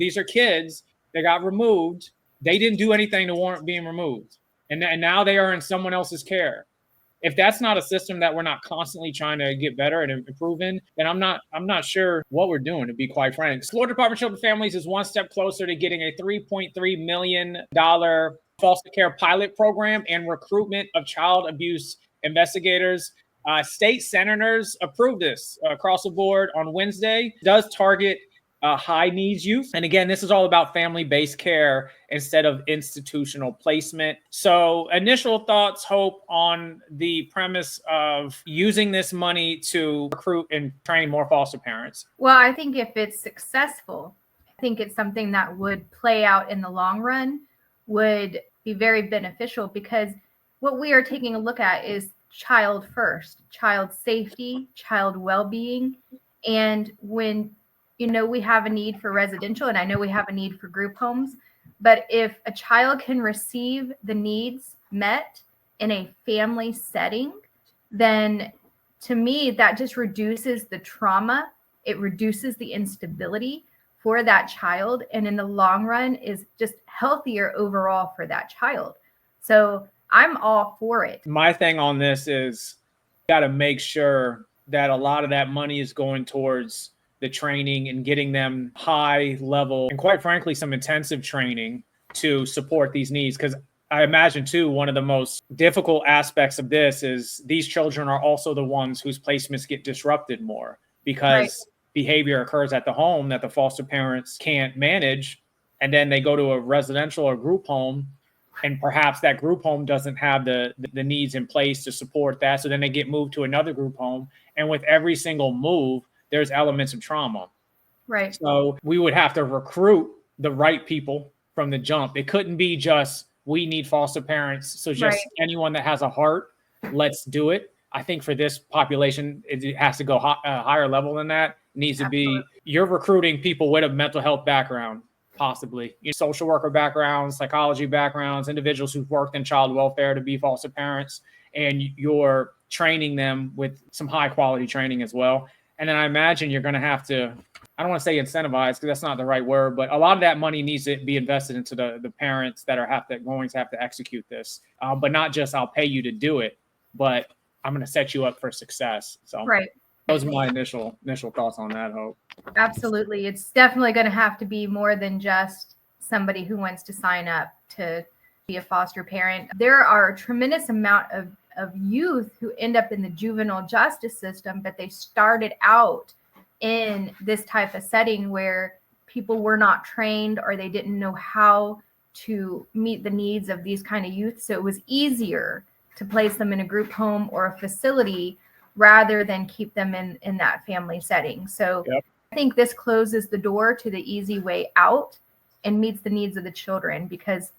These are kids that got removed. They didn't do anything to warrant being removed. And now they are in someone else's care. If that's not a system that we're not constantly trying to get better and improve in, then I'm not sure what we're doing, to be quite frank. Florida Department of Children and Families is one step closer to getting a $3.3 million foster care pilot program and recruitment of child abuse investigators. State senators approved this across the board on Wednesday. It does target high needs youth. And again, this is all about family-based care instead of institutional placement. So initial thoughts, Hope, on the premise of using this money to recruit and train more foster parents? Well, I think if it's successful, I think it's something that would play out in the long run, would be very beneficial, because what we are taking a look at is child first, child safety, child well-being. And when we have a need for residential, and I know we have a need for group homes, but if a child can receive the needs met in a family setting, then to me, that just reduces the trauma. It reduces the instability for that child. And in the long run is just healthier overall for that child. So I'm all for it. My thing on this is got to make sure that a lot of that money is going towards the training and getting them high level and, quite frankly, some intensive training to support these needs. Because I imagine, too, one of the most difficult aspects of this is these children are also the ones whose placements get disrupted more because behavior occurs at the home that the foster parents can't manage. And then they go to a residential or group home, and perhaps that group home doesn't have the needs in place to support that. So then they get moved to another group home. And with every single move, there's elements of trauma. Right. So we would have to recruit the right people from the jump. It couldn't be just, we need foster parents. So just anyone that has a heart, let's do it. I think for this population, it has to go higher level than that. It needs to be, you're recruiting people with a mental health background, possibly social worker backgrounds, psychology backgrounds, individuals who've worked in child welfare to be foster parents, and you're training them with some high quality training as well. And then I imagine you're going to have to, I don't want to say incentivize because that's not the right word, but a lot of that money needs to be invested into the parents that are going to have to execute this. But not just I'll pay you to do it, but I'm going to set you up for success. So those are my initial thoughts on that, Hope. Absolutely. It's definitely going to have to be more than just somebody who wants to sign up to be a foster parent. There are a tremendous amount of youth who end up in the juvenile justice system, but they started out in this type of setting where people were not trained or they didn't know how to meet the needs of these kind of youth. So it was easier to place them in a group home or a facility rather than keep them in that family setting. So I think this closes the door to the easy way out and meets the needs of the children, because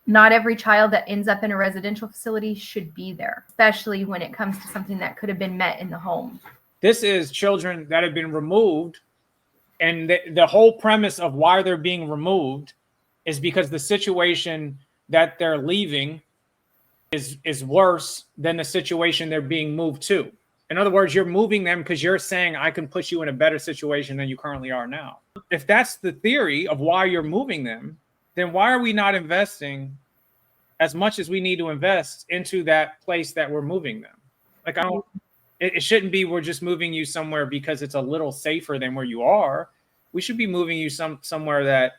not every child that ends up in a residential facility should be there, especially when it comes to something that could have been met in the home. This is children that have been removed. And the whole premise of why they're being removed is because the situation that they're leaving is worse than the situation they're being moved to. In other words, you're moving them because you're saying I can put you in a better situation than you currently are now. If that's the theory of why you're moving them, then why are we not investing as much as we need to invest into that place that we're moving them? Like, it shouldn't be we're just moving you somewhere because it's a little safer than where you are. We should be moving you somewhere that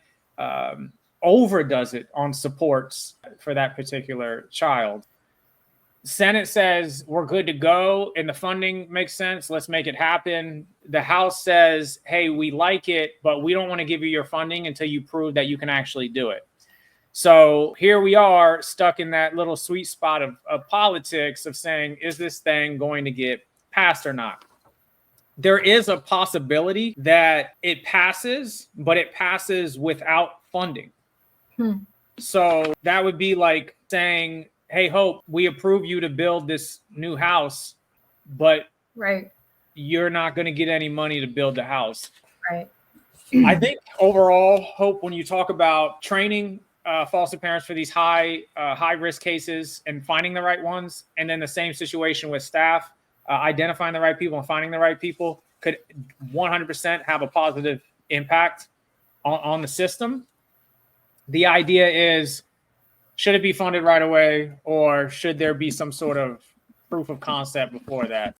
overdoes it on supports for that particular child. Senate says we're good to go and the funding makes sense. Let's make it happen. The House says, hey, we like it, but we don't want to give you your funding until you prove that you can actually do it. So here we are stuck in that little sweet spot of politics of saying, is this thing going to get passed or not? There is a possibility that it passes, but it passes without funding. So that would be like saying, hey, Hope, we approve you to build this new house, but you're not going to get any money to build the house. I think overall, Hope, when you talk about training foster parents for these high risk cases and finding the right ones, and then the same situation with staff, identifying the right people and finding the right people could 100% have a positive impact on the system. The idea is, should it be funded right away, or should there be some sort of proof of concept before that?